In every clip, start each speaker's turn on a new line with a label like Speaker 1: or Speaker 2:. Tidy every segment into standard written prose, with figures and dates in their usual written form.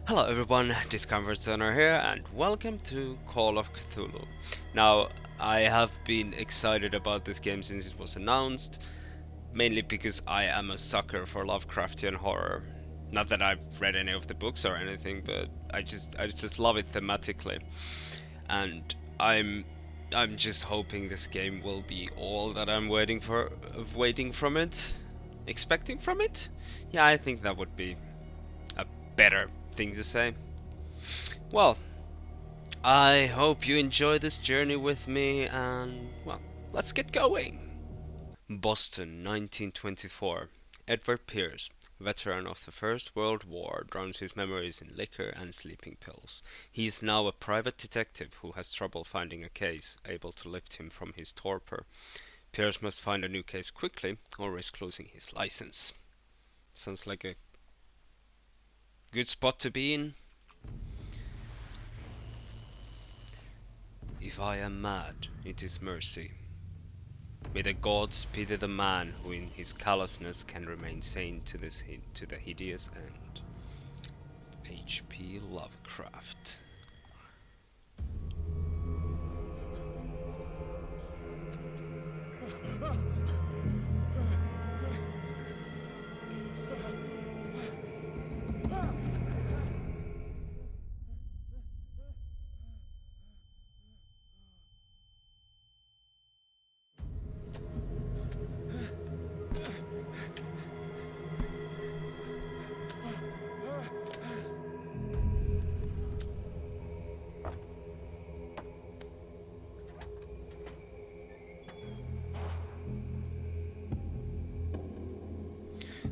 Speaker 1: Hello everyone, Discomfortzoner here and welcome to Call of Cthulhu. Now, I have been excited about this game since it was announced, mainly because I am a sucker for Lovecraftian horror. Not that I've read any of the books or anything, but I just love it thematically. And I'm just hoping this game will be all that I'm waiting from it, expecting from it. Yeah, I think that would be a better thing to say. Well, I hope you enjoy this journey with me and, well, let's get going. Boston, 1924. Edward Pierce, veteran of the First World War, drowns his memories in liquor and sleeping pills. He is now a private detective who has trouble finding a case able to lift him from his torpor. Pierce must find a new case quickly or risk losing his license. Sounds like a good spot to be in. If I am mad, it is mercy. May the gods pity the man who in his callousness can remain sane to the hideous end. H.P. Lovecraft.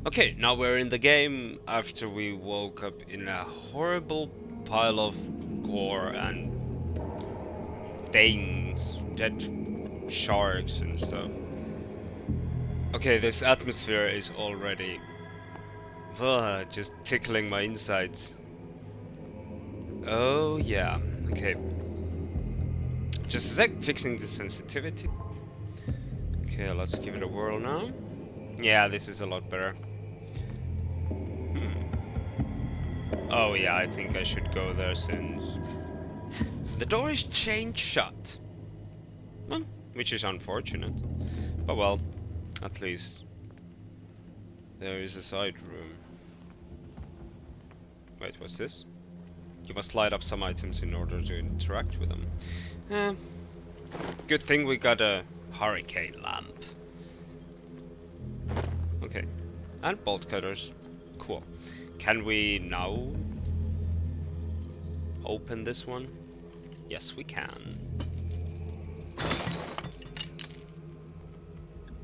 Speaker 1: Okay, now we're in the game after we woke up in a horrible pile of gore and things, dead sharks and stuff. Okay, this atmosphere is already just tickling my insides. Oh yeah, okay. Just a sec, fixing the sensitivity. Okay, let's give it a whirl now. Yeah, this is a lot better. Oh yeah, I think I should go there since the door is chained shut. Well, which is unfortunate. But well, at least there is a side room. Wait, what's this? You must light up some items in order to interact with them. Good thing we got a hurricane lamp. Okay, and bolt cutters. Cool. Can we now open this one? Yes, we can.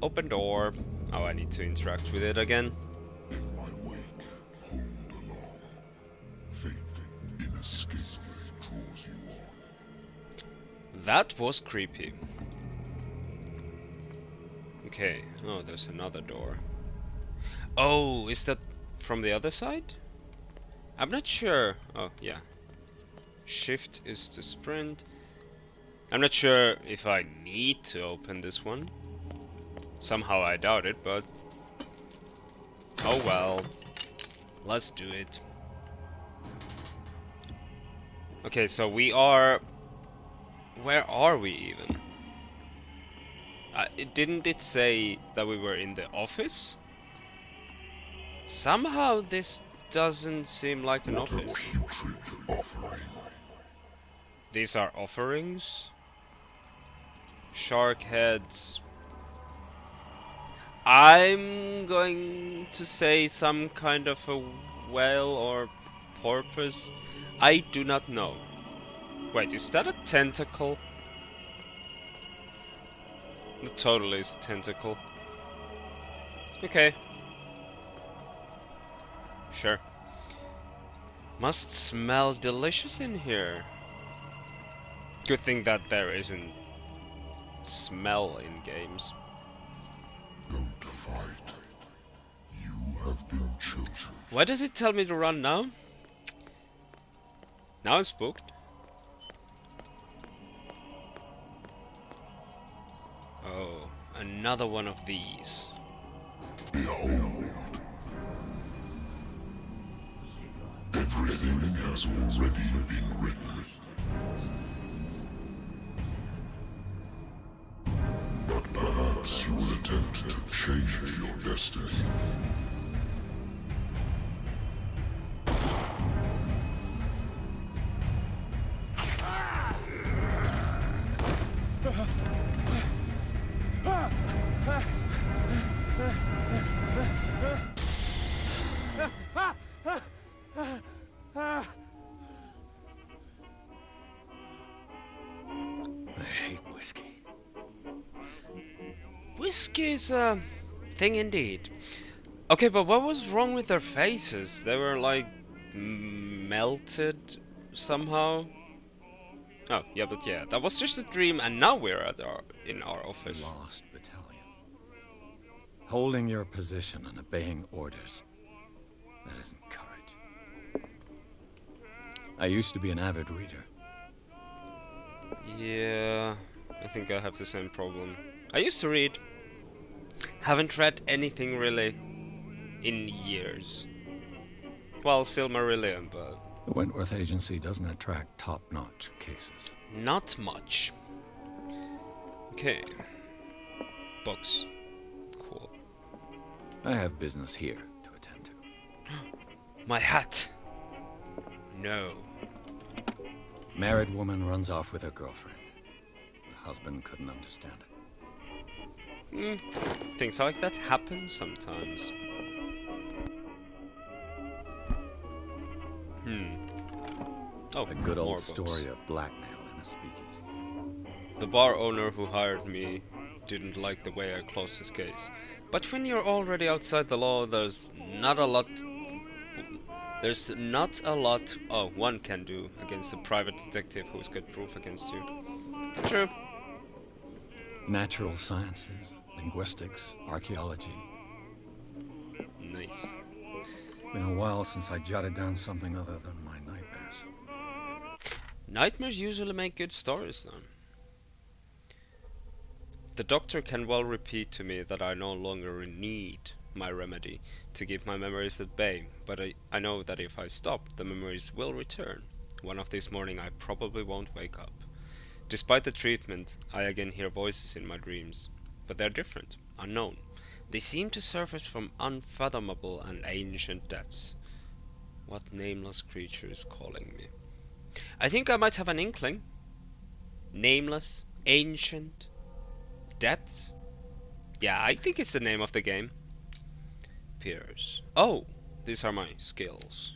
Speaker 1: Open door. Oh, I need to interact with it again.
Speaker 2: In my wake, hold along. Fate inescapably draws you on.
Speaker 1: That was creepy. Okay. Oh, there's another door. Oh, is that from the other side? I'm not sure. Oh, yeah. Shift is to sprint. I'm not sure if I need to open this one. Somehow I doubt it, but oh well. Let's do it. Okay, so we are... Where are we even? Didn't it say that we were in the office? Somehow this doesn't seem like an office. These are offerings? Shark heads. I'm going to say some kind of a whale or porpoise. I do not know. Wait, is that a tentacle? It totally is a tentacle. Okay. Sure. Must smell delicious in here. Good thing that there isn't smell in games.
Speaker 2: Don't fight. You have been chosen.
Speaker 1: Why does it tell me to run now? Now I'm spooked. Oh, another one of these.
Speaker 2: Behold. Everything has already been written. But perhaps you will attempt to change your destiny.
Speaker 3: I hate whiskey.
Speaker 1: Whiskey is a thing indeed. Okay, but what was wrong with their faces? They were like melted somehow. Oh, yeah, but yeah, that was just a dream, and now we're at in our office.
Speaker 3: Lost battalion. Holding your position and obeying orders. That isn't courage. I used to be an avid reader.
Speaker 1: Yeah, I think I have the same problem. I used to read. Haven't read anything really in years. Well, Silmarillion, but
Speaker 3: The Wentworth Agency doesn't attract top-notch cases.
Speaker 1: not much. Okay. Books. Cool.
Speaker 3: I have business here to attend to.
Speaker 1: My hat. No.
Speaker 3: Married woman runs off with her girlfriend. The husband couldn't understand it.
Speaker 1: Things like that happen sometimes. Oh,
Speaker 3: A good
Speaker 1: more
Speaker 3: old
Speaker 1: books.
Speaker 3: story of blackmail in a speakeasy.
Speaker 1: The bar owner who hired me didn't like the way I closed his case. But when you're already outside the law, there's not a lot one can do against a private detective who's got proof against you. True.
Speaker 3: Natural sciences, linguistics, archaeology.
Speaker 1: Nice.
Speaker 3: Been a while since I jotted down something other than my nightmares.
Speaker 1: Nightmares usually make good stories though. The doctor can well repeat to me that I no longer need my remedy to keep my memories at bay, but I know that if I stop, the memories will return. One of these mornings I probably won't wake up. Despite the treatment, I again hear voices in my dreams, but they're different, unknown. They seem to surface from unfathomable and ancient depths. What nameless creature is calling me? I think I might have an inkling. Nameless, ancient, depths? Yeah, I think it's the name of the game. Peers. Oh, these are my skills.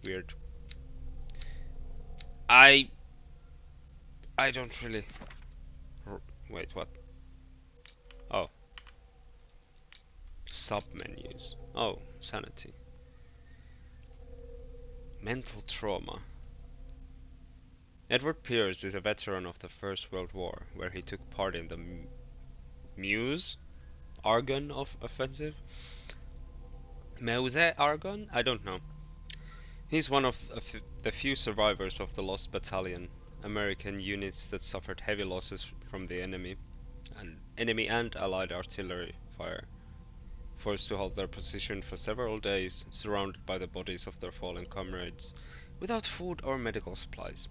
Speaker 1: Weird. I don't really... Wait, what? Oh. Sub-menus. Oh, sanity. Mental trauma. Edward Pierce is a veteran of the First World War, where he took part in the Meuse Argonne offensive. Meuse Argonne? I don't know. He's one of the few survivors of the Lost Battalion, American units that suffered heavy losses from the enemy and Allied artillery fire, forced to hold their position for several days, surrounded by the bodies of their fallen comrades, without food or medical supplies.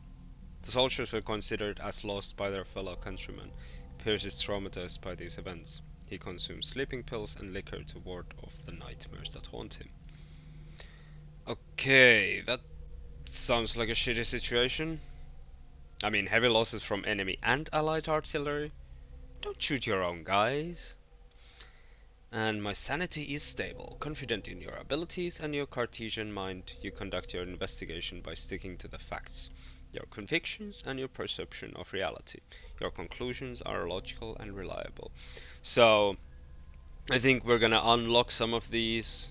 Speaker 1: The soldiers were considered as lost by their fellow countrymen. Pierce is traumatized by these events. He consumes sleeping pills and liquor to ward off the nightmares that haunt him. Okay, that sounds like a shitty situation. I mean, heavy losses from enemy and allied artillery. Don't shoot your own guys. And my sanity is stable. Confident in your abilities and your Cartesian mind, you conduct your investigation by sticking to the facts, your convictions and your perception of reality. Your conclusions are logical and reliable. So, I think we're gonna unlock some of these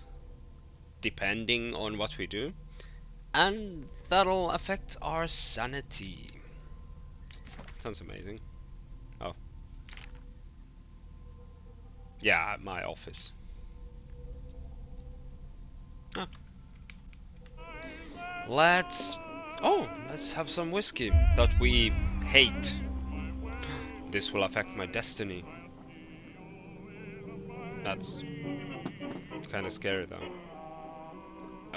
Speaker 1: depending on what we do, and that'll affect our sanity. Sounds amazing. Oh. Yeah, my office. Ah. Let's have some whiskey that we hate. This will affect my destiny. That's kind of scary though.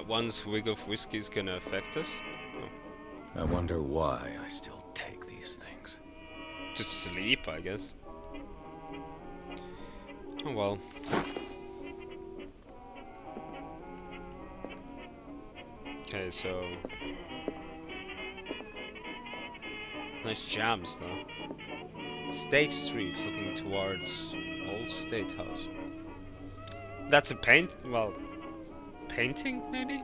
Speaker 1: one swig of whiskey is gonna affect us? No.
Speaker 3: I wonder why I still take these things.
Speaker 1: To sleep, I guess. Oh well. Okay, so... Nice jams, though. State Street, looking towards Old State House. That's a well, painting, maybe?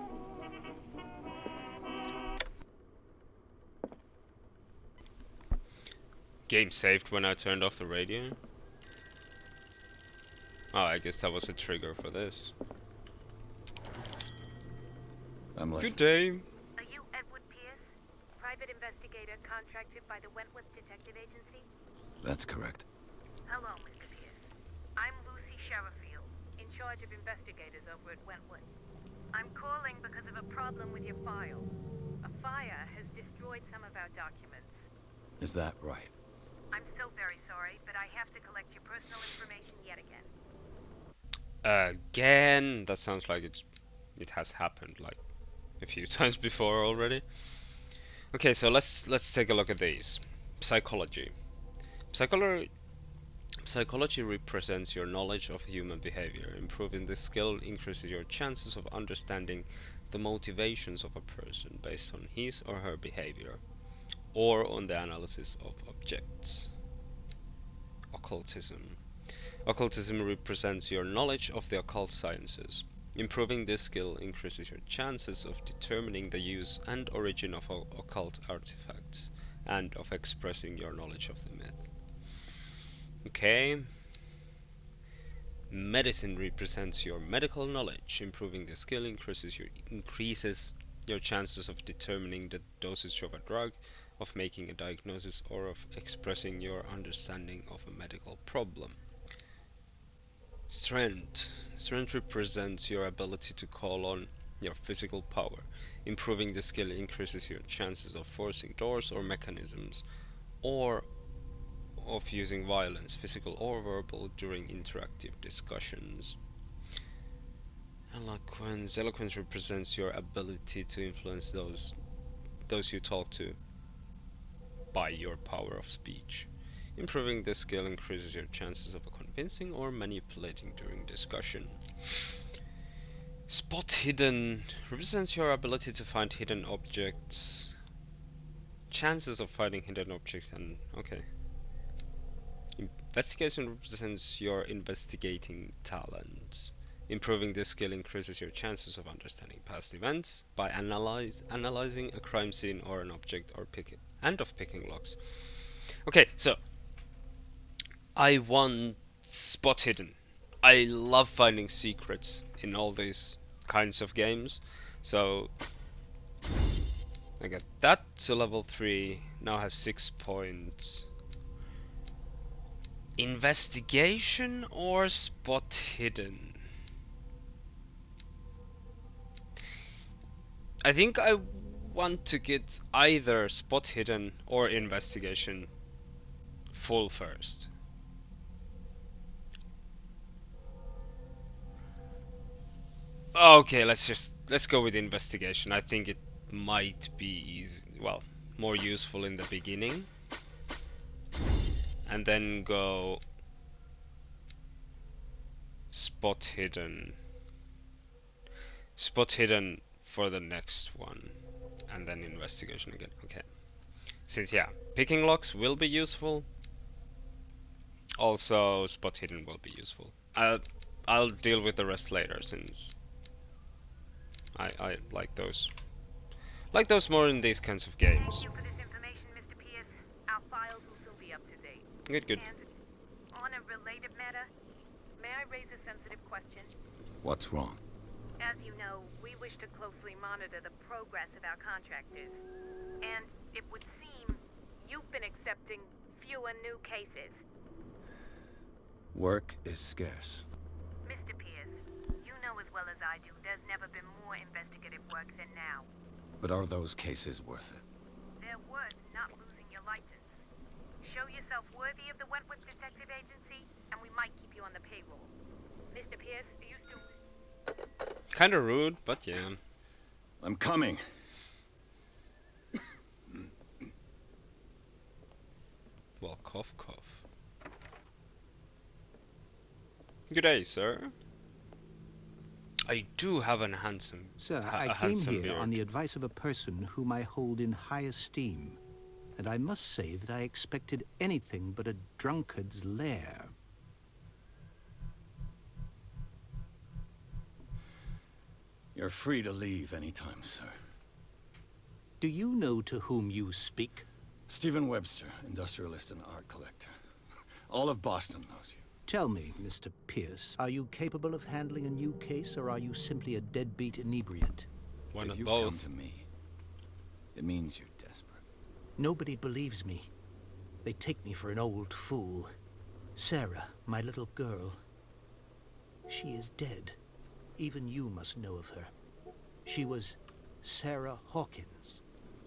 Speaker 1: Game saved when I turned off the radio. Oh, I guess that was a trigger for this.
Speaker 3: I'm listening.
Speaker 1: Good day.
Speaker 4: Are you Edward Pierce, private investigator contracted by the Wentworth Detective Agency?
Speaker 3: That's correct.
Speaker 4: Hello, Mr. Pierce. I'm Lucy Sherifield, in charge of investigators over at Wentworth. I'm calling because of a problem with your file. A fire has destroyed some of our documents.
Speaker 3: Is that right?
Speaker 4: I'm so very sorry, but I have to collect your personal information yet again.
Speaker 1: Again? That sounds like it has happened like a few times before already. Okay, so let's take a look at these. Psychology. Psychology represents your knowledge of human behavior. Improving this skill increases your chances of understanding the motivations of a person based on his or her behavior, or on the analysis of objects. Occultism. Occultism represents your knowledge of the occult sciences. Improving this skill increases your chances of determining the use and origin of occult artifacts, and of expressing your knowledge of the myth. Okay. Medicine represents your medical knowledge. Improving the skill increases your chances of determining the dosage of a drug, of making a diagnosis, or of expressing your understanding of a medical problem. Strength. Strength represents your ability to call on your physical power. Improving the skill increases your chances of forcing doors or mechanisms, or of using violence, physical or verbal, during interactive discussions. Eloquence. Eloquence represents your ability to influence those you talk to by your power of speech. Improving this skill increases your chances of convincing or manipulating during discussion. Spot hidden represents your ability to find hidden objects. Chances of finding hidden objects and okay. Investigation represents your investigating talent. Improving this skill increases your chances of understanding past events by analyzing a crime scene or an object, or picking locks. Okay, so I want spot hidden. I love finding secrets in all these kinds of games. So I got that to level 3. Now I have 6 points. Investigation or spot hidden? I think I want to get either spot hidden or investigation full first. Okay, let's go with investigation. I think it might be more useful in the beginning. And then go spot hidden for the next one, and then investigation again. Okay, since picking locks will be useful, also spot hidden will be useful. I'll deal with the rest later, since I like those more in these kinds of games.
Speaker 4: Thank you for this information, Mr. Pierce. Our files will soon be up to date.
Speaker 1: Good.
Speaker 4: And on a related matter, may I raise a sensitive question?
Speaker 3: What's wrong?
Speaker 4: As you know, we wish to closely monitor the progress of our contractors. And it would seem you've been accepting fewer new cases.
Speaker 3: Work is scarce.
Speaker 4: Mr. Pierce, you know as well as I do there's never been more investigative work than now.
Speaker 3: But are those cases worth it?
Speaker 4: They're worth not losing your license. Show yourself worthy of the Wentworth Detective Agency, and we might keep you on the payroll. Mr. Pierce, are you still...
Speaker 1: Kinda rude, but yeah.
Speaker 3: I'm coming.
Speaker 1: Well, cough, cough. Good day, sir. I do have a handsome,
Speaker 5: Sir,
Speaker 1: a
Speaker 5: I came
Speaker 1: handsome
Speaker 5: here
Speaker 1: beard.
Speaker 5: on the advice of a person whom I hold in high esteem, and I must say that I expected anything but a drunkard's lair.
Speaker 3: You're free to leave anytime, sir.
Speaker 5: Do you know to whom you speak?
Speaker 3: Stephen Webster, industrialist and art collector. All of Boston knows you.
Speaker 5: Tell me, Mr. Pierce, are you capable of handling a new case, or are you simply a deadbeat inebriate?
Speaker 1: Why
Speaker 3: If
Speaker 1: not
Speaker 3: you
Speaker 1: both?
Speaker 3: come to me, it means you're desperate.
Speaker 5: Nobody believes me. They take me for an old fool. Sarah, my little girl, she is dead. Even you must know of her. She was Sarah Hawkins.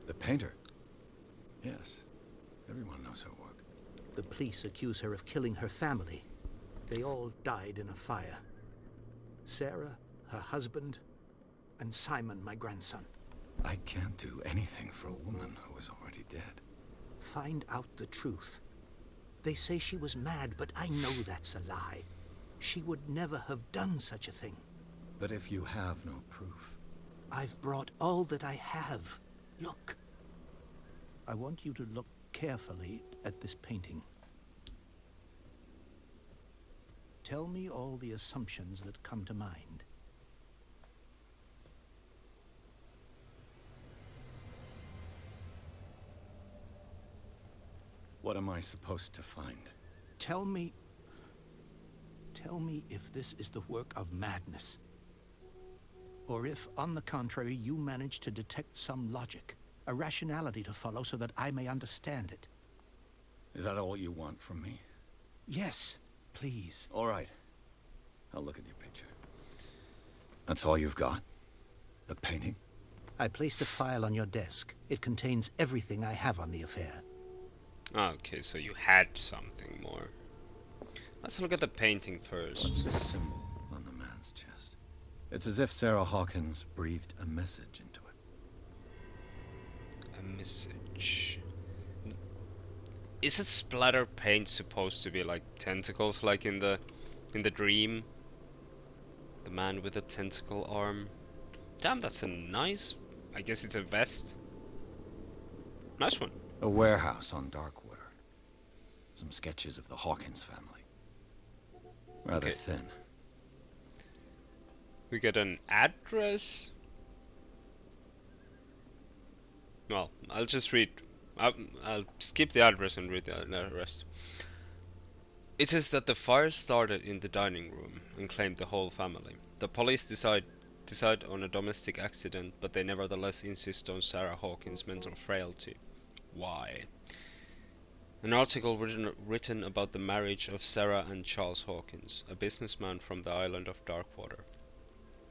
Speaker 3: The painter? Yes. Everyone knows her work.
Speaker 5: The police accuse her of killing her family. They all died in a fire. Sarah, her husband, and Simon, my grandson.
Speaker 3: I can't do anything for a woman who is already dead.
Speaker 5: Find out the truth. They say she was mad, but I know that's a lie. She would never have done such a thing.
Speaker 3: But if you have no proof...
Speaker 5: I've brought all that I have. Look. I want you to look carefully at this painting. Tell me all the assumptions that come to mind.
Speaker 3: What am I supposed to find?
Speaker 5: Tell me if this is the work of madness. Or if, on the contrary, you manage to detect some logic, a rationality to follow so that I may understand it.
Speaker 3: Is that all you want from me?
Speaker 5: Yes, please.
Speaker 3: All right. I'll look at your picture. That's all you've got? The painting?
Speaker 5: I placed a file on your desk. It contains everything I have on the affair.
Speaker 1: Okay, so you had something more. Let's look at the painting first.
Speaker 3: What's the symbol on the man's chest? It's as if Sarah Hawkins breathed a message into it.
Speaker 1: A message. Is it splatter paint supposed to be like tentacles, like in the dream? The man with a tentacle arm. Damn, that's a nice. I guess it's a vest. Nice one.
Speaker 3: A warehouse on Darkwater. Some sketches of the Hawkins family. Rather
Speaker 1: Okay.
Speaker 3: thin.
Speaker 1: We get an address. Well, I'll just read. I'll skip the address and read the rest. It says that the fire started in the dining room and claimed the whole family. The police decide on a domestic accident, but they nevertheless insist on Sarah Hawkins' mental frailty. Why? An article written about the marriage of Sarah and Charles Hawkins, a businessman from the island of Darkwater.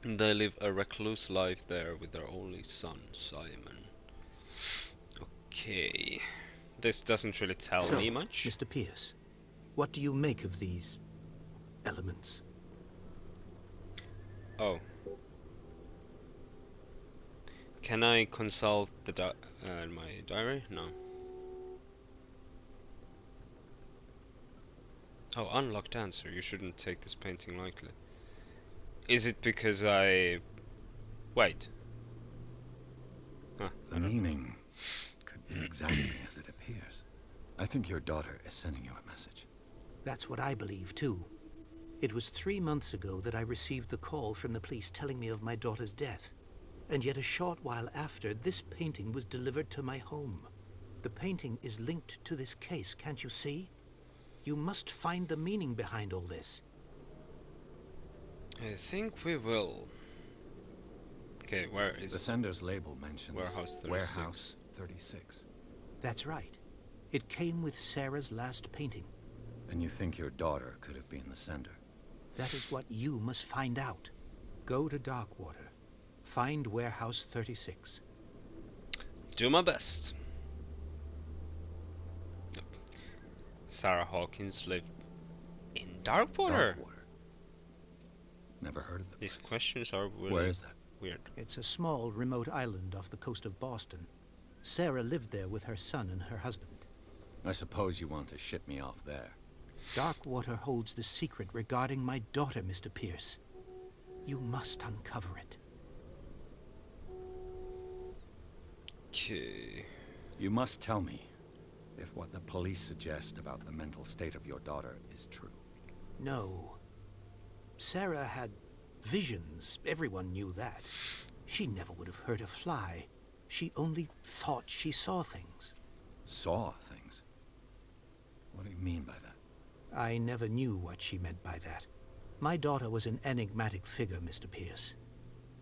Speaker 1: They live a recluse life there with their only son, Simon. Okay. This doesn't really tell
Speaker 5: So,
Speaker 1: me much.
Speaker 5: Mr. Pierce, what do you make of these elements?
Speaker 1: Oh. Can I consult the my diary? No. Oh, unlocked answer. You shouldn't take this painting lightly. Is it because I... Wait. Huh,
Speaker 3: The meaning could be exactly as it appears. I think your daughter is sending you a message.
Speaker 5: That's what I believe, too. It was 3 months ago that I received the call from the police telling me of my daughter's death. And yet a short while after, this painting was delivered to my home. The painting is linked to this case, can't you see? You must find the meaning behind all this.
Speaker 1: I think we will. Okay, where is...
Speaker 3: The sender's label mentions
Speaker 1: Warehouse 36.
Speaker 3: Warehouse 36.
Speaker 5: That's right. It came with Sarah's last painting.
Speaker 3: And you think your daughter could have been the sender?
Speaker 5: That is what you must find out. Go to Darkwater. Find Warehouse 36.
Speaker 1: Do my best. Sarah Hawkins lived in Darkwater.
Speaker 3: Darkwater. Never heard of the
Speaker 1: These
Speaker 3: place.
Speaker 1: questions are really...
Speaker 3: Where is that?
Speaker 1: Weird.
Speaker 5: It's a small, remote island off the coast of Boston. Sarah lived there with her son and her husband.
Speaker 3: I suppose you want to ship me off there.
Speaker 5: Darkwater holds the secret regarding my daughter, Mr. Pierce. You must uncover it.
Speaker 1: Okay.
Speaker 3: You must tell me if what the police suggest about the mental state of your daughter is true.
Speaker 5: No. Sarah had visions. Everyone knew that. She never would have hurt a fly. She only thought she saw things.
Speaker 3: Saw things? What do you mean by that?
Speaker 5: I never knew what she meant by that. My daughter was an enigmatic figure, Mr. Pierce.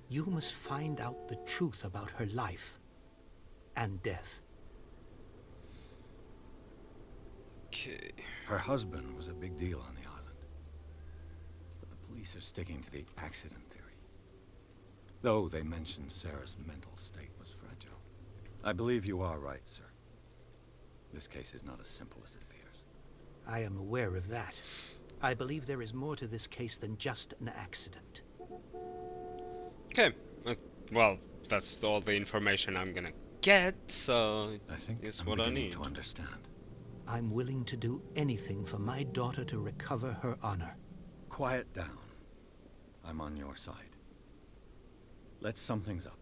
Speaker 5: You must find out the truth about her life and death.
Speaker 1: Okay.
Speaker 3: Her husband was a big deal on the island. But the police are sticking to the accident theory. Though they mentioned Sarah's mental state was fragile. I believe you are right, sir. This case is not as simple as it appears.
Speaker 5: I am aware of that. I believe there is more to this case than just an accident.
Speaker 1: Okay. Well, that's all the information I'm gonna get, so
Speaker 3: I think
Speaker 1: it's
Speaker 3: I'm
Speaker 1: what I
Speaker 3: beginning
Speaker 1: need.
Speaker 3: to understand.
Speaker 5: I'm willing to do anything for my daughter to recover her honor.
Speaker 3: Quiet down. I'm on your side. Let's sum things up.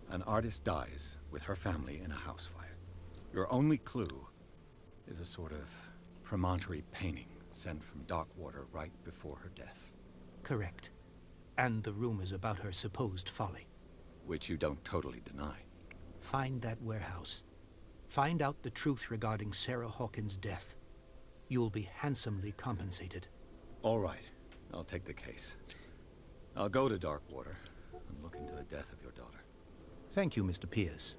Speaker 3: An artist dies with her family in a house fire. Your only clue is a sort of promontory painting sent from Darkwater right before her death.
Speaker 5: Correct. And the rumors about her supposed folly.
Speaker 3: Which you don't totally deny.
Speaker 5: Find that warehouse. Find out the truth regarding Sarah Hawkins' death. You'll be handsomely compensated.
Speaker 3: All right. I'll take the case. I'll go to Darkwater and look into the death of your daughter.
Speaker 5: Thank you, Mr. Pierce.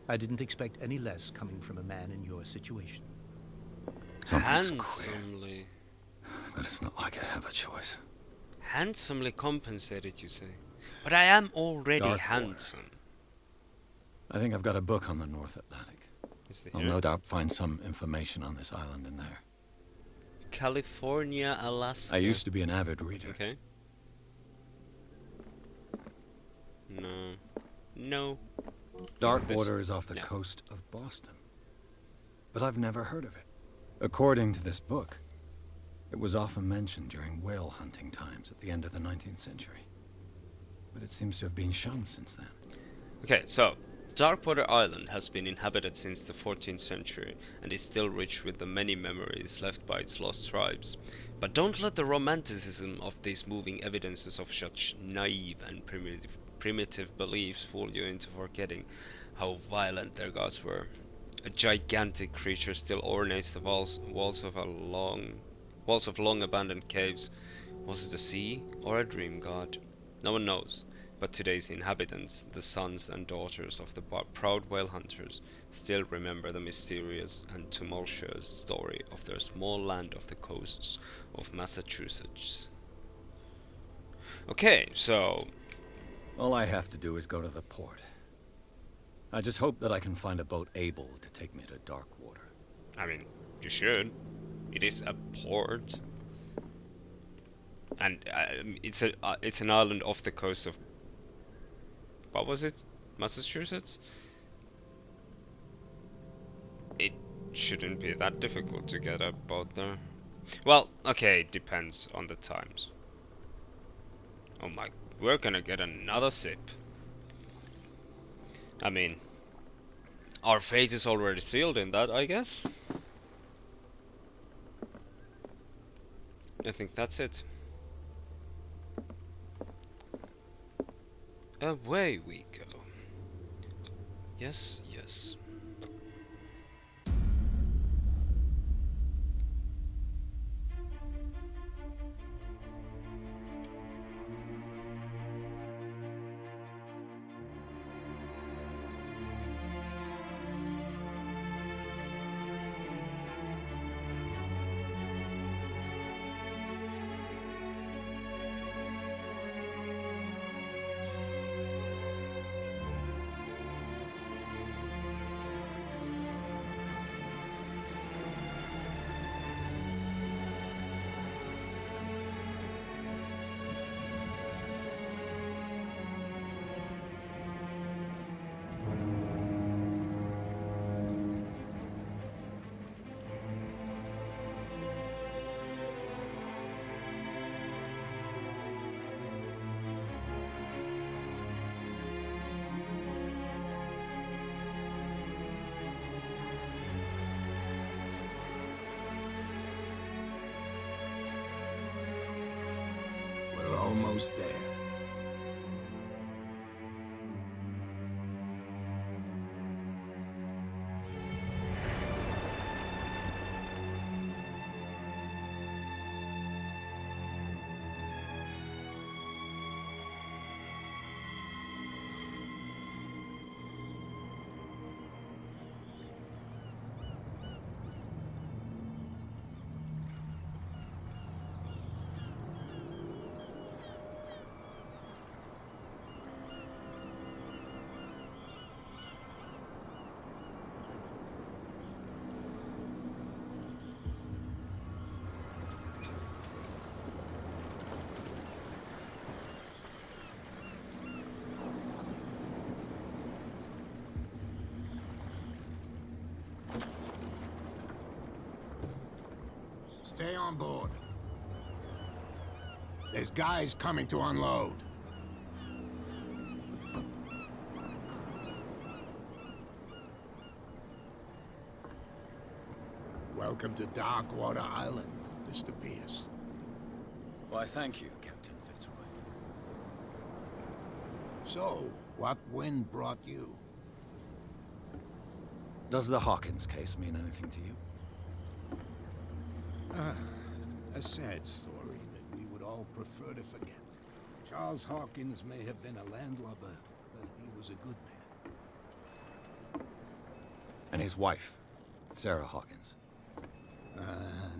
Speaker 5: I didn't expect any less coming from a man in your situation.
Speaker 3: Something's queer,
Speaker 1: Handsomely.
Speaker 3: but it's not like I have a choice.
Speaker 1: Handsomely compensated, you say? But I am already
Speaker 3: Darkwater.
Speaker 1: handsome.
Speaker 3: I think I've got a book on the North Atlantic.
Speaker 1: Is it
Speaker 3: I'll
Speaker 1: here?
Speaker 3: no doubt find some information on this island in there.
Speaker 1: California, Alaska.
Speaker 3: I used to be an avid reader.
Speaker 1: Okay. No. No.
Speaker 3: Darkwater is off the
Speaker 1: No.
Speaker 3: coast of Boston. But I've never heard of it. According to this book, it was often mentioned during whale hunting times at the end of the 19th century. But it seems to have been shunned since then.
Speaker 1: Okay, so Darkwater Island has been inhabited since the 14th century and is still rich with the many memories left by its lost tribes. But don't let the romanticism of these moving evidences of such naive and primitive beliefs fool you into forgetting how violent their gods were. A gigantic creature still ornates the walls of long abandoned caves. Was it a sea or a dream god? No one knows, but today's inhabitants, the sons and daughters of the proud whale hunters, still remember the mysterious and tumultuous story of their small land off the coasts of Massachusetts. Okay, so
Speaker 3: All I have to do is go to the port. I just hope that I can find a boat able to take me to Darkwater.
Speaker 1: I mean, you should. It is a port, and it's an island off the coast of, what was it? Massachusetts? It shouldn't be that difficult to get a boat there. Well, okay, it depends on the times. Oh my, we're gonna get another sip. I mean, our fate is already sealed in that, I guess. I think that's it. Away we go. Yes, yes.
Speaker 6: Who's there? Stay on board. There's guys coming to unload. Welcome to Darkwater Island, Mr. Pierce.
Speaker 3: Why, thank you, Captain Fitzroy.
Speaker 6: So, what wind brought you?
Speaker 3: Does the Hawkins case mean anything to you?
Speaker 6: A sad story that we would all prefer to forget. Charles Hawkins may have been a landlubber, but he was a good man.
Speaker 3: And his wife, Sarah Hawkins.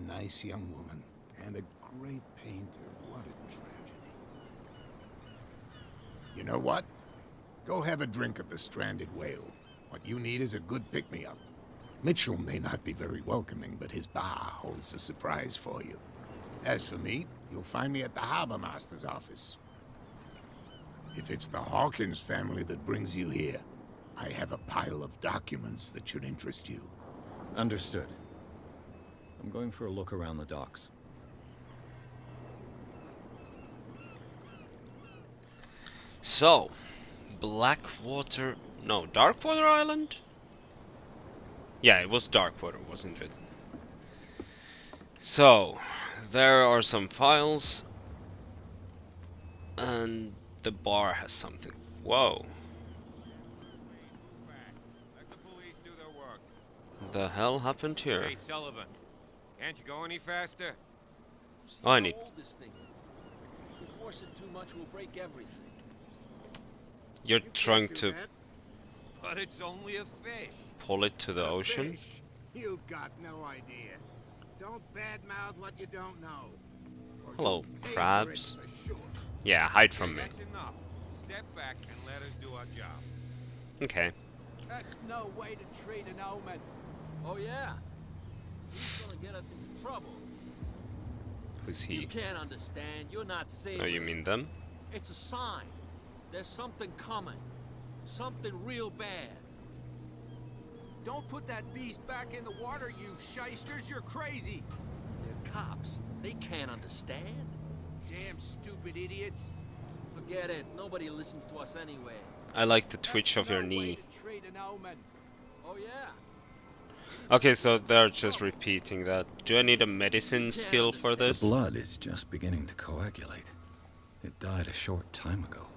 Speaker 6: Nice young woman, and a great painter. What a tragedy. You know what? Go have a drink of the Stranded Whale. What you need is a good pick-me-up. Mitchell may not be very welcoming, but his bar holds a surprise for you. As for me, you'll find me at the Harbor Master's office. If it's the Hawkins family that brings you here, I have a pile of documents that should interest you.
Speaker 3: Understood. I'm going for a look around the docks.
Speaker 1: So, Darkwater Island? Yeah, it was Darkwater, wasn't it? So, there are some files, and the bar has something. Whoa.
Speaker 7: Let the police do their work.
Speaker 1: The hell happened here?
Speaker 7: Hey, Sullivan, can't you go any faster?
Speaker 8: See
Speaker 1: Oh, I
Speaker 8: how
Speaker 1: need-
Speaker 8: old this thing is. If we force it too much, we'll break everything.
Speaker 1: You're trying to
Speaker 7: But it's only a fish.
Speaker 1: pull it to the ocean?
Speaker 6: Fish? You've got no idea. Don't badmouth what you don't know. Or
Speaker 1: Hello,
Speaker 6: you'll pay for it
Speaker 1: crabs.
Speaker 6: for sure.
Speaker 1: Yeah, hide from me.
Speaker 7: That's enough. Step back and let us do our job.
Speaker 1: Okay.
Speaker 6: That's no way to treat an omen.
Speaker 8: Oh yeah? He's gonna get us into trouble.
Speaker 1: Who's
Speaker 8: You
Speaker 1: he?
Speaker 8: can't understand. You're not sailors.
Speaker 1: Oh, you mean them?
Speaker 8: It's a sign. There's something coming. Something real bad.
Speaker 7: Don't put that beast back in the water, you shysters. You're crazy.
Speaker 8: They're cops. They can't understand.
Speaker 7: Damn stupid idiots.
Speaker 8: Forget it. Nobody listens to us anyway.
Speaker 1: I like the twitch of your
Speaker 6: No way
Speaker 1: knee.
Speaker 6: to treat an omen.
Speaker 8: Oh yeah?
Speaker 1: Okay, so they're just repeating that. Do I need a medicine skill for
Speaker 3: The
Speaker 1: this?
Speaker 3: blood is just beginning to coagulate. It died a short time ago.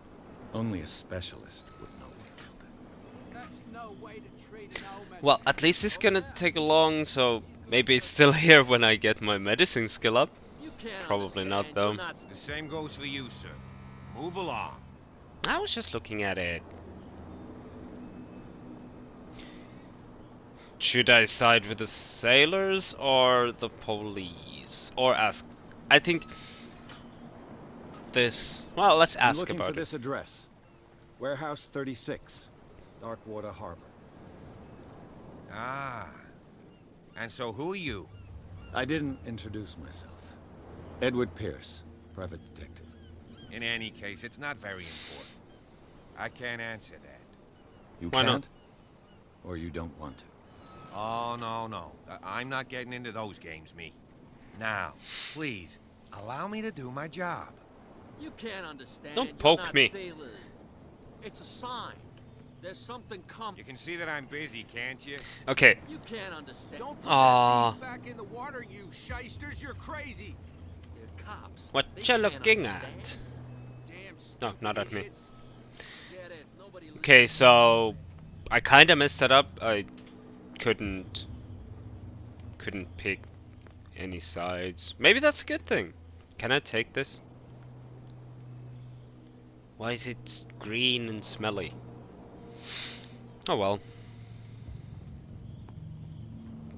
Speaker 3: Only a specialist would know what killed it.
Speaker 6: That's no way to treat an omen.
Speaker 1: Well, at least it's gonna take long, so maybe it's still here when I get my medicine skill up.
Speaker 8: You can't
Speaker 1: Probably not,
Speaker 8: understand.
Speaker 1: though.
Speaker 8: You're not
Speaker 7: The same goes for you, sir. Move along.
Speaker 1: I was just looking at it. Should I side with the sailors or the police? Or ask... I think... This... Well, let's
Speaker 3: I'm
Speaker 1: ask
Speaker 3: looking
Speaker 1: about
Speaker 3: for
Speaker 1: it.
Speaker 3: this address. Warehouse 36, Darkwater Harbor.
Speaker 7: Ah. And so who are you?
Speaker 3: I didn't introduce myself. Edward Pierce, private detective.
Speaker 7: In any case, it's not very important. I can't answer that.
Speaker 3: You
Speaker 1: Why not?
Speaker 3: can't? Or you don't want to?
Speaker 7: Oh, no. I'm not getting into those games, me. Now, please, allow me to do my job.
Speaker 8: You can't understand.
Speaker 1: Don't
Speaker 8: You're
Speaker 1: poke
Speaker 8: not
Speaker 1: me.
Speaker 8: Sailors. It's a sign. There's something coming.
Speaker 7: You can see that I'm busy, can't you?
Speaker 1: Okay.
Speaker 8: You can't understand.
Speaker 7: Don't put
Speaker 1: Aw.
Speaker 7: that beast back in the water, you shysters. You're crazy.
Speaker 8: They're cops.
Speaker 1: What
Speaker 8: They
Speaker 1: you
Speaker 8: can't
Speaker 1: looking
Speaker 8: understand.
Speaker 1: at?
Speaker 8: damn
Speaker 1: No,
Speaker 8: stupid
Speaker 1: not at me.
Speaker 8: idiots. Get it. Nobody
Speaker 1: Okay,
Speaker 8: listens.
Speaker 1: so I kind of messed that up. I couldn't pick any sides. Maybe that's a good thing. Can I take this? Why is it green and smelly? Oh well.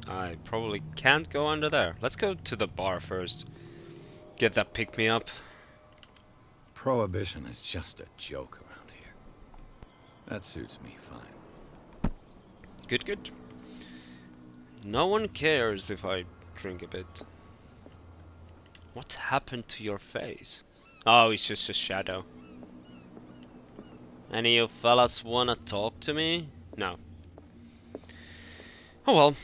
Speaker 1: I probably can't go under there. Let's go to the bar first. Get that pick me up.
Speaker 3: Prohibition is just a joke around here. That suits me fine.
Speaker 1: Good, good. No one cares if I drink a bit. What happened to your face? Oh, it's just a shadow. Any of you fellas wanna talk to me? No. Oh well.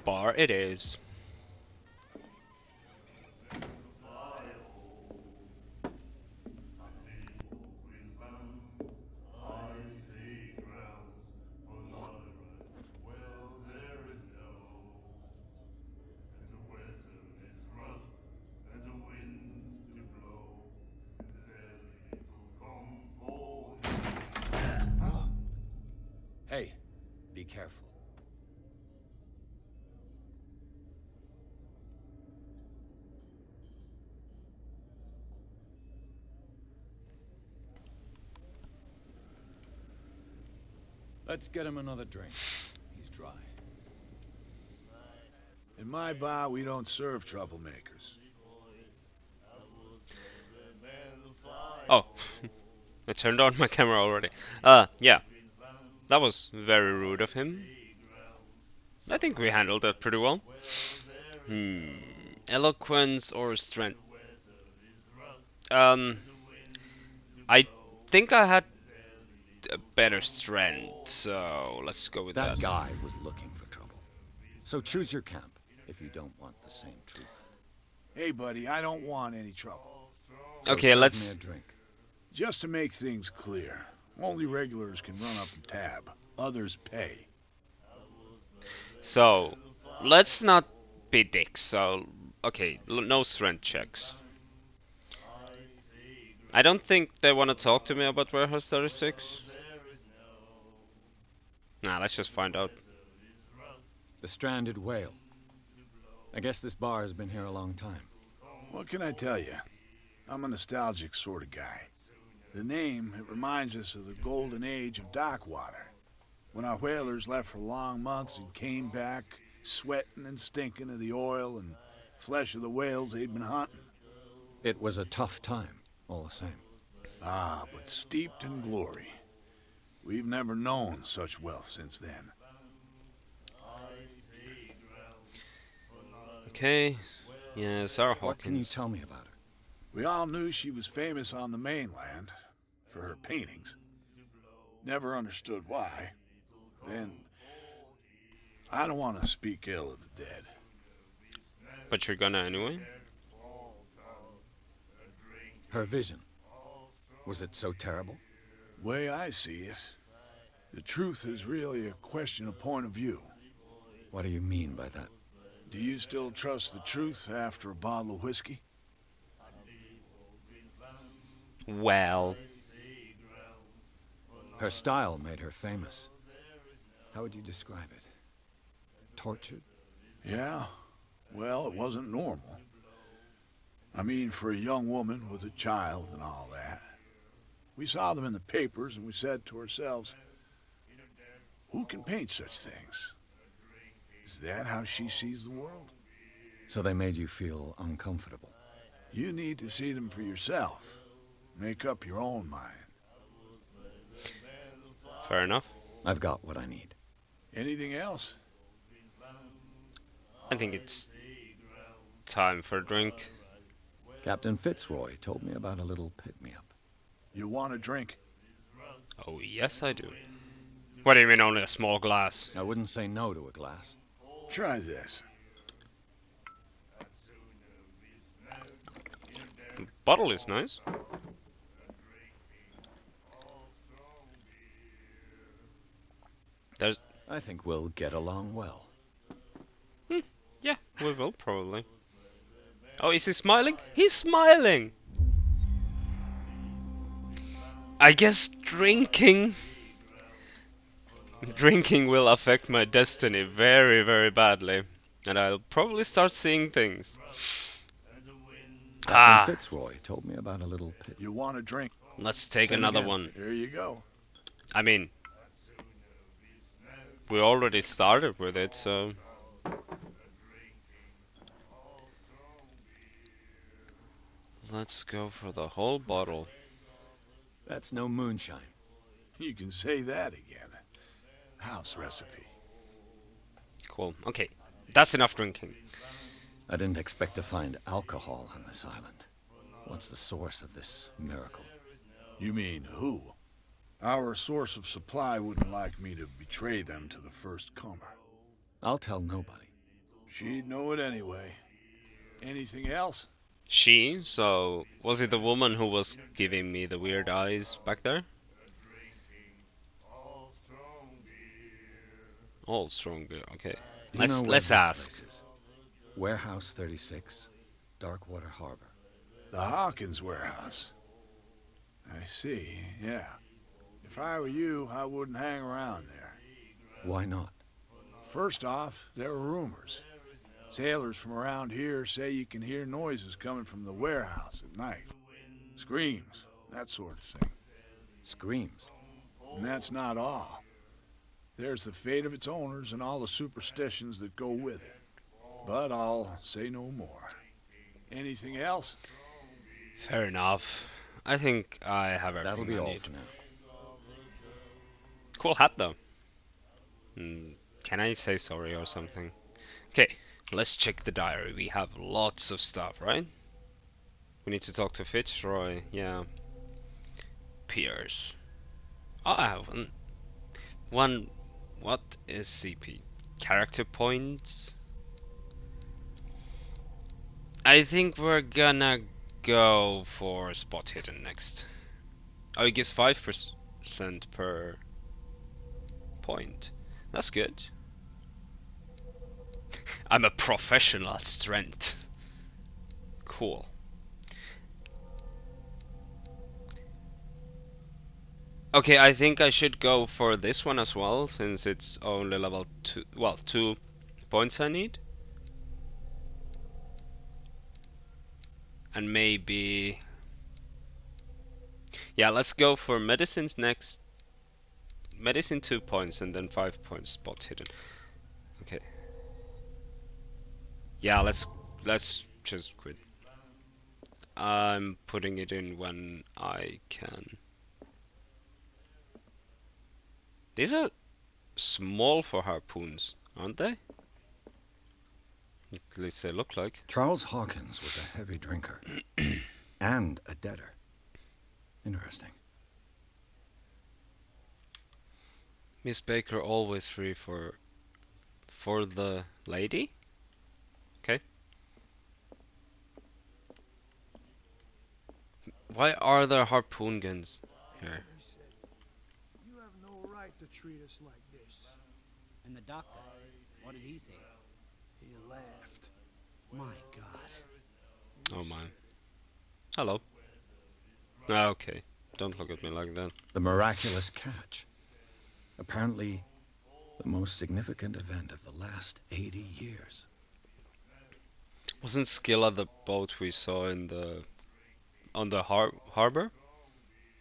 Speaker 1: Bar it is.
Speaker 3: Hey, be careful. Let's get him another drink. He's dry.
Speaker 9: In my bar, we don't serve troublemakers.
Speaker 1: Oh. I turned on my camera already. Yeah. That was very rude of him. I think we handled that pretty well. Eloquence or strength? I think I had a better strength, so let's go with that.
Speaker 3: That guy was looking for trouble. So choose your camp if you don't want the same treatment.
Speaker 9: Hey, buddy, I don't want any trouble.
Speaker 3: So
Speaker 1: Okay,
Speaker 3: serve
Speaker 1: let's...
Speaker 3: me a drink.
Speaker 9: Just to make things clear, only regulars can run up and tab. Others pay.
Speaker 1: So, let's not be dicks, so... Okay, no strength checks. I don't think they want to talk to me about Warehouse 36. Nah, let's just find out.
Speaker 3: The Stranded Whale. I guess this bar has been here a long time.
Speaker 9: What can I tell you? I'm a nostalgic sort of guy. The name, it reminds us of the golden age of Darkwater, when our whalers left for long months and came back sweating and stinking of the oil and flesh of the whales they'd been hunting.
Speaker 3: It was a tough time, all the same.
Speaker 9: Ah, but steeped in glory. We've never known such wealth since then.
Speaker 1: Okay. Yeah, Sarah Hawkins.
Speaker 3: What can you tell me about her?
Speaker 9: We all knew she was famous on the mainland for her paintings. Never understood why. Then, I don't want to speak ill of the dead.
Speaker 1: But you're gonna anyway?
Speaker 3: Her vision. Was it so terrible?
Speaker 9: Way I see it, the truth is really a question of point of view.
Speaker 3: What do you mean by that?
Speaker 9: Do you still trust the truth after a bottle of whiskey?
Speaker 1: Well...
Speaker 3: Her style made her famous. How would you describe it? Tortured?
Speaker 9: Yeah, well, it wasn't normal. I mean, for a young woman with a child and all that. We saw them in the papers and we said to ourselves, who can paint such things? Is that how she sees the world?
Speaker 3: So they made you feel uncomfortable.
Speaker 9: You need to see them for yourself. Make up your own mind.
Speaker 1: Fair enough.
Speaker 3: I've got what I need.
Speaker 9: Anything else?
Speaker 1: I think it's time for a drink.
Speaker 3: Captain Fitzroy told me about a little pick-me-up.
Speaker 9: You want a drink?
Speaker 1: Oh, yes I do. What do you mean only a small glass?
Speaker 3: I wouldn't say no to a glass.
Speaker 9: Try this.
Speaker 1: The bottle is nice. There's...
Speaker 3: I think we'll get along well.
Speaker 1: Yeah, we will probably. Oh, is he smiling? He's smiling! I guess drinking will affect my destiny very, very badly, and I'll probably start seeing things.
Speaker 3: Captain
Speaker 1: Ah,
Speaker 3: Fitzroy told me about a little pit.
Speaker 9: You want a drink?
Speaker 1: let's take
Speaker 9: Same
Speaker 1: another
Speaker 9: again.
Speaker 1: one.
Speaker 9: Here you go.
Speaker 1: I mean, we already started with it, so let's go for the whole bottle.
Speaker 3: That's no moonshine.
Speaker 9: You can say that again. House recipe.
Speaker 1: Cool. Okay, that's enough drinking.
Speaker 3: I didn't expect to find alcohol on this island. What's the source of this miracle?
Speaker 9: You mean who? Our source of supply wouldn't like me to betray them to the first comer.
Speaker 3: I'll tell nobody.
Speaker 9: She'd know it anyway. Anything else?
Speaker 1: She? So, was it the woman who was giving me the weird eyes back there? All strong beer. Okay.
Speaker 3: Do you know where
Speaker 1: Let's
Speaker 3: this
Speaker 1: ask.
Speaker 3: place is? Warehouse 36, Darkwater Harbor.
Speaker 9: The Hawkins warehouse. I see, yeah. If I were you, I wouldn't hang around there.
Speaker 3: Why not?
Speaker 9: First off, there are rumors. Sailors from around here say you can hear noises coming from the warehouse at night. Screams, that sort of thing.
Speaker 3: Screams.
Speaker 9: And that's not all. There's the fate of its owners and all the superstitions that go with it. But I'll say no more. Anything else?
Speaker 1: Fair enough. I think I have everything
Speaker 3: That'll be
Speaker 1: I
Speaker 3: all
Speaker 1: need.
Speaker 3: for now.
Speaker 1: Cool hat though. Can I say sorry or something? Okay, let's check the diary. We have lots of stuff, right? We need to talk to Fitzroy. Yeah. Pierce. Oh, I have one. One. What is CP? Character points? I think we're gonna go for spot hidden next. Oh, it gives 5% per point. That's good. I'm a professional at strength. Cool. Okay, I think I should go for this one as well, since it's only level 2, well, 2 points I need. And maybe... Yeah, let's go for medicines next. Medicine 2 points and then 5 points spot hidden. Okay. Yeah, let's just quit. I'm putting it in when I can. These are small for harpoons, aren't they? At least they look like.
Speaker 3: Charles Hawkins was a heavy drinker. And a debtor. Interesting.
Speaker 1: Miss Baker always free for the lady? Okay. Why are there harpoon guns here?
Speaker 10: You have no right to treat us like this.
Speaker 11: And the doctor, what did he say?
Speaker 10: He laughed.
Speaker 11: My God.
Speaker 1: Oh my. Hello. Okay. Don't look at me like that.
Speaker 3: The miraculous catch. Apparently, the most significant event of the last 80 years.
Speaker 1: Wasn't Scylla the boat we saw in the harbor?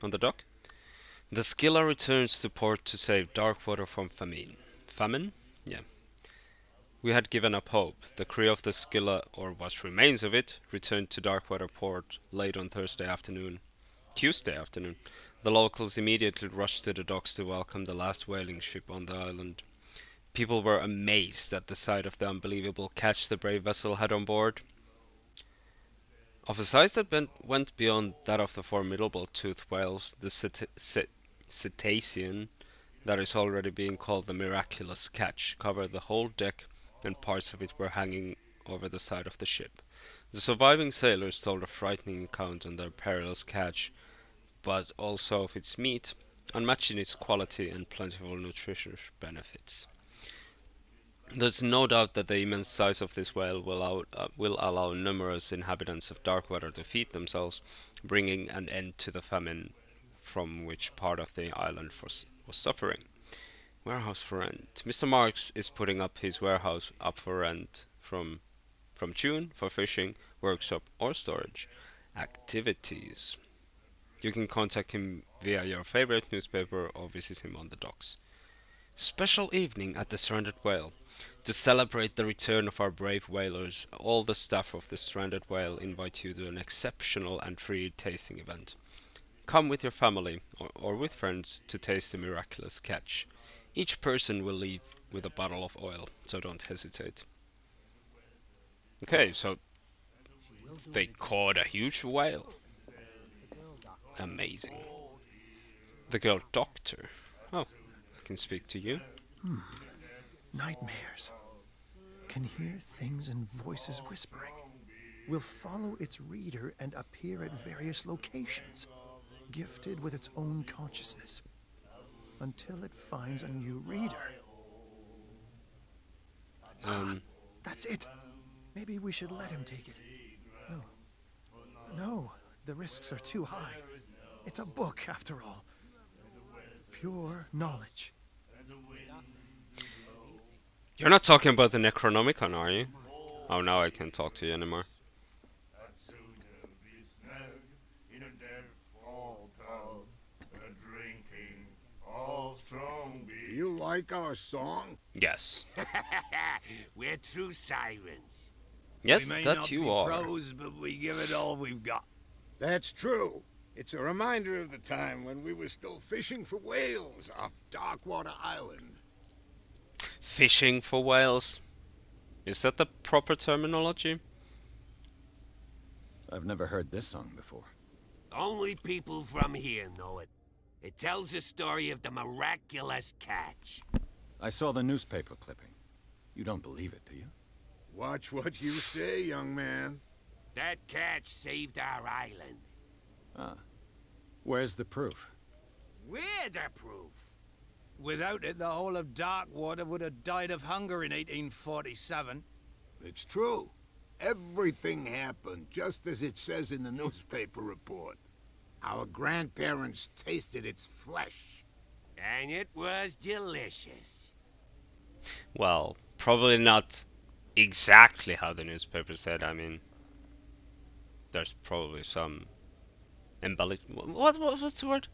Speaker 1: On the dock? The Scylla returns to port to save Darkwater from famine. Famine? Yeah. We had given up hope. The crew of the Scylla, or what remains of it, returned to Darkwater port late on Tuesday afternoon. The locals immediately rushed to the docks to welcome the last whaling ship on the island. People were amazed at the sight of the unbelievable catch the brave vessel had on board. Of a size that went beyond that of the formidable toothed whales, the cetacean that is already being called the miraculous catch covered the whole deck, and parts of it were hanging over the side of the ship. The surviving sailors told a frightening account on their perilous catch, but also of its meat, unmatched in its quality and plentiful nutritious benefits. There's no doubt that the immense size of this whale will allow numerous inhabitants of Darkwater to feed themselves, bringing an end to the famine from which part of the island was suffering. Warehouse for rent. Mr. Marks is putting up his warehouse up for rent from June for fishing, workshop or storage. Activities. You can contact him via your favorite newspaper or visit him on the docks. Special evening at the Stranded Whale. To celebrate the return of our brave whalers, all the staff of the Stranded Whale invite you to an exceptional and free tasting event. Come with your family or with friends to taste the miraculous catch. Each person will leave with a bottle of oil, so don't hesitate. Okay, so they caught a huge whale. Amazing. The girl doctor. Oh, I can speak to you.
Speaker 10: Nightmares. Can hear things and voices whispering. Will follow its reader and appear at various locations, gifted with its own consciousness, until it finds a new reader. That's it. Maybe we should let him take it. No, the risks are too high. It's a book, after all. Pure knowledge.
Speaker 1: You're not talking about the Necronomicon, are you? Oh, now I can't talk to you anymore.
Speaker 6: Do you like our song?
Speaker 1: Yes.
Speaker 7: We're true sirens.
Speaker 1: Yes,
Speaker 7: we may
Speaker 1: that
Speaker 7: not
Speaker 1: you
Speaker 7: be
Speaker 1: are.
Speaker 7: pros, but we give it all we've got.
Speaker 6: That's true. It's a reminder of the time when we were still fishing for whales off Darkwater Island.
Speaker 1: Fishing for whales? Is that the proper terminology?
Speaker 3: I've never heard this song before.
Speaker 7: Only people from here know it. It tells the story of the miraculous catch.
Speaker 3: I saw the newspaper clipping. You don't believe it, do you?
Speaker 6: Watch what you say, young man.
Speaker 7: That catch saved our island.
Speaker 3: Ah. Where's the proof?
Speaker 7: We're the proof.
Speaker 12: Without it, the whole of Darkwater would have died of hunger in 1847.
Speaker 6: It's true. Everything happened just as it says in the newspaper report. Our grandparents tasted its flesh.
Speaker 7: And it was delicious.
Speaker 1: Well, probably not exactly how the newspaper said. I mean, there's probably some embellishment. What's the word?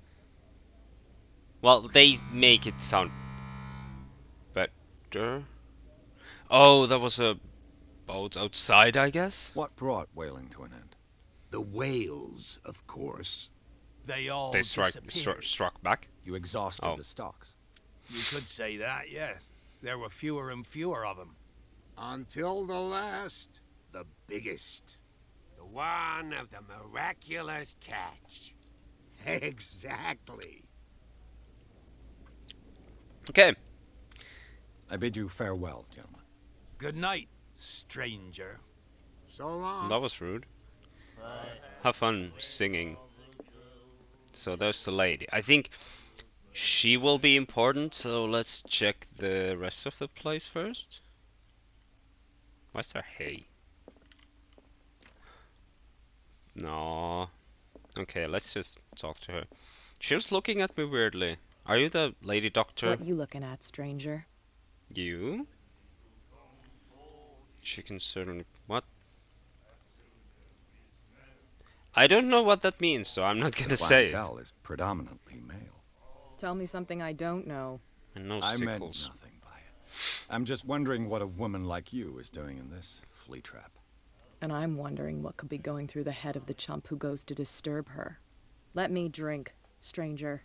Speaker 1: Well, they make it sound better. Oh, that was a boat outside, I guess?
Speaker 3: What brought whaling to an end?
Speaker 6: The whales, of course.
Speaker 12: They all
Speaker 1: They
Speaker 12: disappeared.
Speaker 1: struck back?
Speaker 3: You exhausted
Speaker 1: Oh.
Speaker 3: the stocks.
Speaker 12: You could say that, yes. There were fewer and fewer of them.
Speaker 6: Until the last, the biggest.
Speaker 7: The one of the miraculous catch.
Speaker 6: Exactly.
Speaker 1: Okay.
Speaker 3: I bid you farewell, gentlemen.
Speaker 12: Good night, stranger.
Speaker 6: So long.
Speaker 1: That was rude. Have fun singing. So there's the lady. I think she will be important, so let's check the rest of the place first. Why's there hay? No. Okay, let's just talk to her. She was looking at me weirdly. Are you the lady doctor?
Speaker 13: What you looking at, stranger?
Speaker 1: You? She can certainly... What? I don't know what that means, so I'm not gonna say it.
Speaker 3: The clientele is predominantly male.
Speaker 13: Tell me something I don't know.
Speaker 1: And no
Speaker 3: I meant
Speaker 1: sickles.
Speaker 3: nothing by it. I'm just wondering what a woman like you is doing in this flea trap.
Speaker 13: And I'm wondering what could be going through the head of the chump who goes to disturb her. Let me drink, stranger.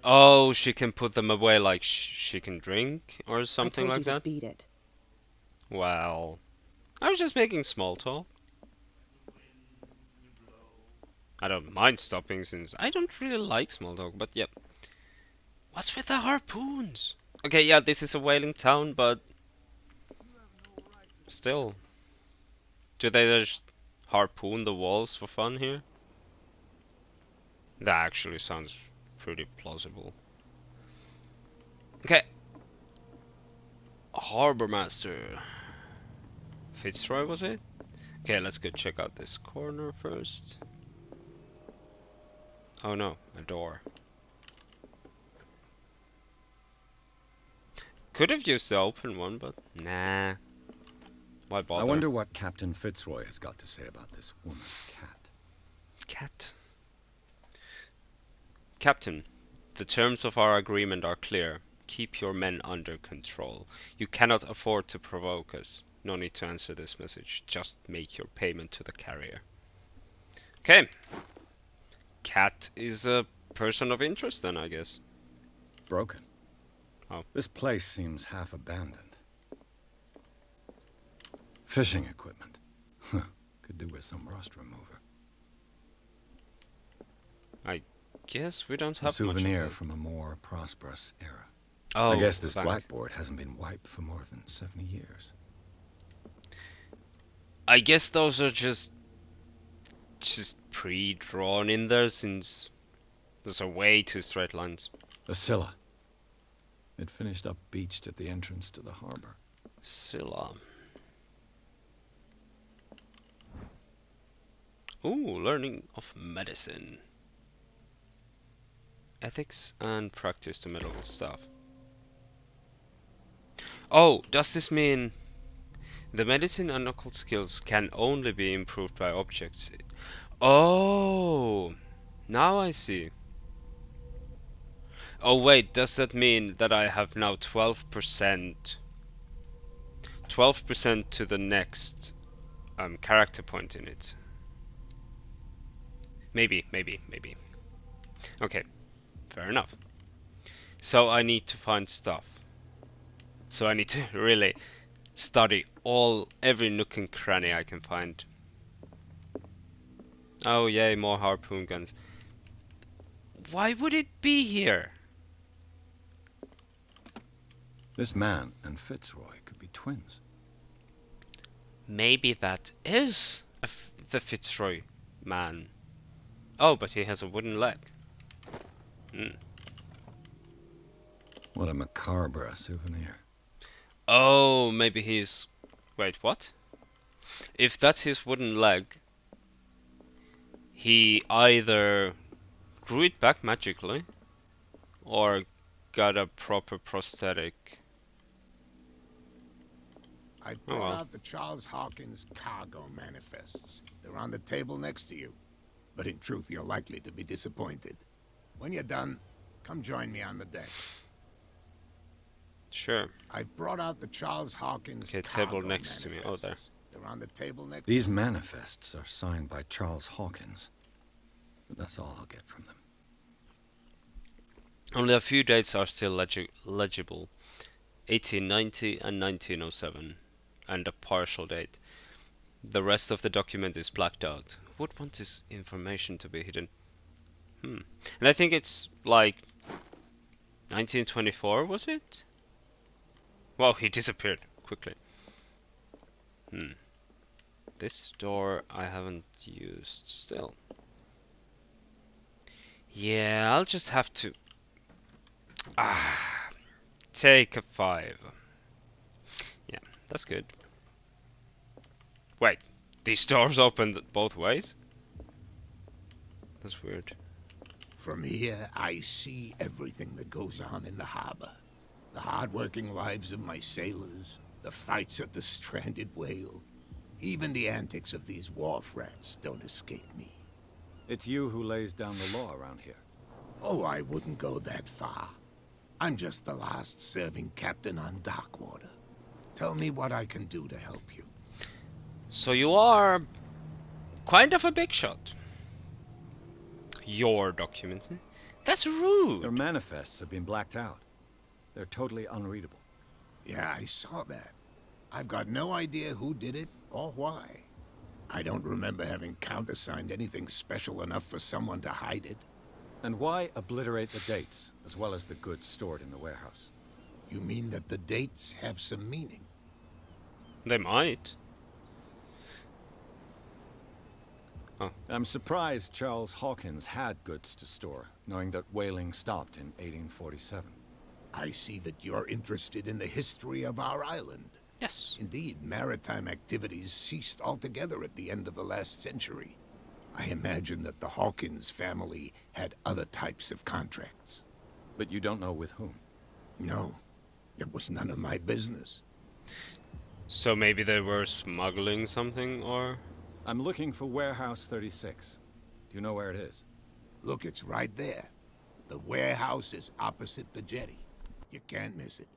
Speaker 1: Oh, she can put them away like she can drink or something
Speaker 13: I told
Speaker 1: like
Speaker 13: you
Speaker 1: that?
Speaker 13: to beat it.
Speaker 1: Well, I was just making small talk. I don't mind stopping since I don't really like small talk, but yep. What's with the harpoons? Okay, yeah, this is a whaling town, but still. Do they just harpoon the walls for fun here? That actually sounds pretty plausible. Okay. Harbor Master. Fitzroy, was it? Okay, let's go check out this corner first. Oh no, a door. Could have used the open one, but nah. Why bother?
Speaker 3: I wonder what Captain Fitzroy has got to say about this woman, Cat.
Speaker 1: Cat? Captain, the terms of our agreement are clear. Keep your men under control. You cannot afford to provoke us. No need to answer this message. Just make your payment to the carrier. Okay. Cat is a person of interest then, I guess.
Speaker 3: Broken.
Speaker 1: Oh.
Speaker 3: This place seems half abandoned. Fishing equipment. Could do with some rust remover.
Speaker 1: I guess we don't have
Speaker 3: a souvenir
Speaker 1: much of
Speaker 3: from a more prosperous era.
Speaker 1: Oh,
Speaker 3: I guess this
Speaker 1: bank.
Speaker 3: blackboard hasn't been wiped for more than 70 years.
Speaker 1: I guess those are just pre-drawn in there, since there's a way to straight lines.
Speaker 3: The Scylla. It finished up beached at the entrance to the harbor.
Speaker 1: Scylla. Ooh, learning of medicine. Ethics and practice to medical staff. Oh, does this mean the medicine and occult skills can only be improved by objects? Oh, now I see. Oh wait, does that mean that I have now 12%? 12% to the next character point in it. Maybe. Okay, fair enough. So I need to find stuff. So I need to really study every nook and cranny I can find. Oh yay, more harpoon guns. Why would it be here?
Speaker 3: This man and Fitzroy could be twins.
Speaker 1: Maybe that is the Fitzroy man. Oh, but he has a wooden leg.
Speaker 3: What a macabre souvenir.
Speaker 1: Oh, maybe he's... Wait, what? If that's his wooden leg, he either grew it back magically or got a proper prosthetic.
Speaker 6: I brought out the Charles Hawkins cargo manifests. They're on the table next to you. But in truth, you're likely to be disappointed. When you're done, come join me on the deck.
Speaker 1: Sure.
Speaker 6: I've brought out the Charles Hawkins
Speaker 1: table next to me. Oh, there.
Speaker 6: They're on the table next.
Speaker 3: These manifests are signed by Charles Hawkins. But that's all I'll get from them.
Speaker 1: Only a few dates are still legible. 1890 and 1907. And a partial date. The rest of the document is blacked out. Who would want this information to be hidden? And I think it's like 1924, was it? Wow, he disappeared quickly. This door I haven't used still. Yeah, I'll just have to take a 5. Yeah, that's good. Wait, these doors open both ways? That's weird.
Speaker 6: From here, I see everything that goes on in the harbor. The hard-working lives of my sailors, the fights at the stranded whale. Even the antics of these wharf rats don't escape me.
Speaker 3: It's you who lays down the law around here.
Speaker 6: Oh, I wouldn't go that far. I'm just the last serving captain on Darkwater. Tell me what I can do to help you.
Speaker 1: So you are kind of a big shot. Your document. That's rude.
Speaker 3: Their manifests have been blacked out. They're totally unreadable.
Speaker 6: Yeah, I saw that. I've got no idea who did it or why. I don't remember having countersigned anything special enough for someone to hide it.
Speaker 3: And why obliterate the dates, as well as the goods stored in the warehouse?
Speaker 6: You mean that the dates have some meaning?
Speaker 1: They might. Oh.
Speaker 3: I'm surprised Charles Hawkins had goods to store, knowing that whaling stopped in 1847.
Speaker 6: I see that you're interested in the history of our island.
Speaker 1: Yes.
Speaker 6: Indeed, maritime activities ceased altogether at the end of the last century. I imagine that the Hawkins family had other types of contracts.
Speaker 3: But you don't know with whom?
Speaker 6: No, it was none of my business.
Speaker 1: So maybe they were smuggling something, or?
Speaker 3: I'm looking for Warehouse 36. Do you know where it is?
Speaker 6: Look, it's right there. The warehouse is opposite the jetty. You can't miss it.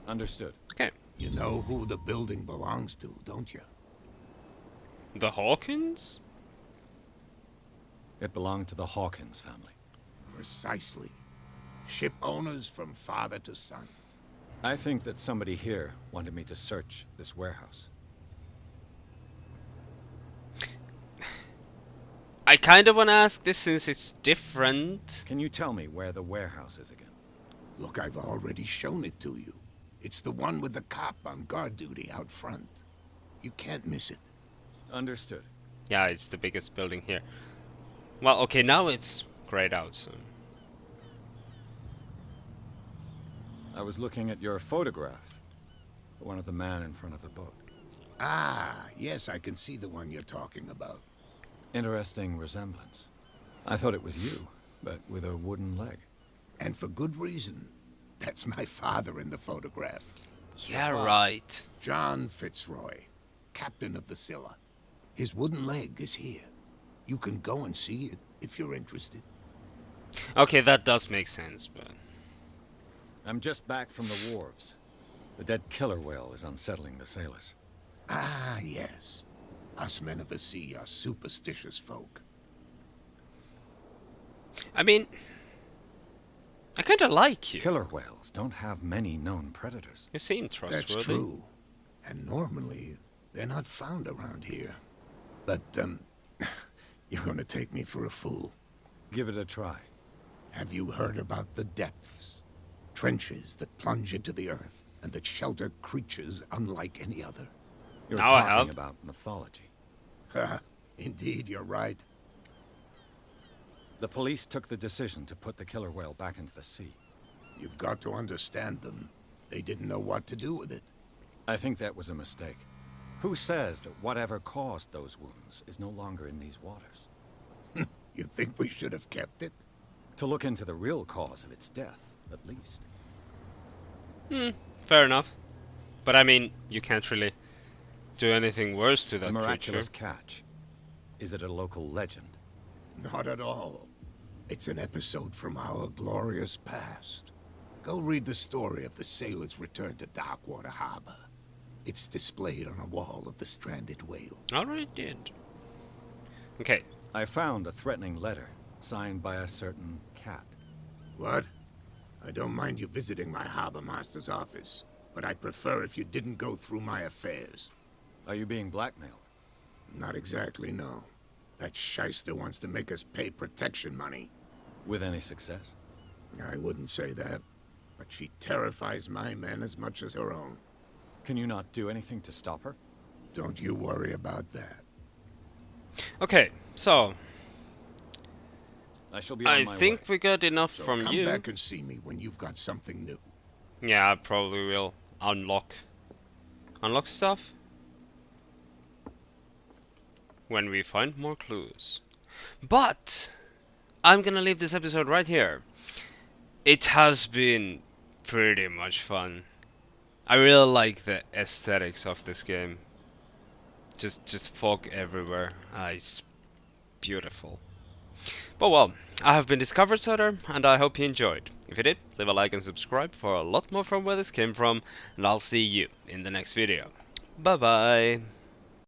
Speaker 3: Understood.
Speaker 1: Okay.
Speaker 6: You know who the building belongs to, don't you?
Speaker 1: The Hawkins?
Speaker 3: It belonged to the Hawkins family.
Speaker 6: Precisely. Ship owners from father to son.
Speaker 3: I think that somebody here wanted me to search this warehouse.
Speaker 1: I kind of want to ask this since it's different.
Speaker 3: Can you tell me where the warehouse is again?
Speaker 6: Look, I've already shown it to you. It's the one with the cop on guard duty out front. You can't miss it.
Speaker 3: Understood.
Speaker 1: Yeah, it's the biggest building here. Well, okay, now it's grayed out, so...
Speaker 3: I was looking at your photograph. One of the man in front of the boat.
Speaker 6: Ah, yes, I can see the one you're talking about.
Speaker 3: Interesting resemblance. I thought it was you, but with a wooden leg.
Speaker 6: And for good reason. That's my father in the photograph.
Speaker 1: Yeah, right.
Speaker 6: John Fitzroy, captain of the Scylla. His wooden leg is here. You can go and see it if you're interested.
Speaker 1: Okay, that does make sense, but...
Speaker 3: I'm just back from the wharves. The dead killer whale is unsettling the sailors.
Speaker 6: Ah, yes. Us men of the sea are superstitious folk.
Speaker 1: I mean... I kinda like you.
Speaker 3: Killer whales don't have many known predators.
Speaker 1: You seem trustworthy.
Speaker 6: That's true. And normally, they're not found around here. But, you're gonna take me for a fool.
Speaker 3: Give it a try.
Speaker 6: Have you heard about the depths? Trenches that plunge into the earth, and that shelter creatures unlike any other.
Speaker 3: You're
Speaker 1: Now I
Speaker 3: talking
Speaker 1: have.
Speaker 3: about mythology.
Speaker 6: Ha! Indeed, you're right.
Speaker 3: The police took the decision to put the killer whale back into the sea.
Speaker 6: You've got to understand them. They didn't know what to do with it.
Speaker 3: I think that was a mistake. Who says that whatever caused those wounds is no longer in these waters?
Speaker 6: You think we should have kept it?
Speaker 3: To look into the real cause of its death, at least.
Speaker 1: Fair enough. But I mean, you can't really do anything worse to that
Speaker 3: A miraculous
Speaker 1: creature.
Speaker 3: catch. Is it a local legend?
Speaker 6: Not at all. It's an episode from our glorious past. Go read the story of the sailor's return to Darkwater Harbor. It's displayed on a wall of the stranded whale.
Speaker 1: Already did. Okay.
Speaker 3: I found a threatening letter, signed by a certain cat.
Speaker 6: What? I don't mind you visiting my harbor master's office, but I'd prefer if you didn't go through my affairs.
Speaker 3: Are you being blackmailed?
Speaker 6: Not exactly, no. That shyster wants to make us pay protection money.
Speaker 3: With any success?
Speaker 6: I wouldn't say that, but she terrifies my men as much as her own.
Speaker 3: Can you not do anything to stop her?
Speaker 6: Don't you worry about that.
Speaker 1: Okay, so...
Speaker 3: I shall be on my
Speaker 1: I think
Speaker 3: way.
Speaker 1: we got enough
Speaker 6: So
Speaker 1: from
Speaker 6: come
Speaker 1: you.
Speaker 6: back and see me when you've got something new.
Speaker 1: Yeah, I probably will unlock stuff when we find more clues. But I'm gonna leave this episode right here. It has been pretty much fun. I really like the aesthetics of this game. Just fog everywhere. It's beautiful. But well, I have been Discovered Sutter, and I hope you enjoyed. If you did, leave a like and subscribe for a lot more from where this came from, and I'll see you in the next video. Bye bye!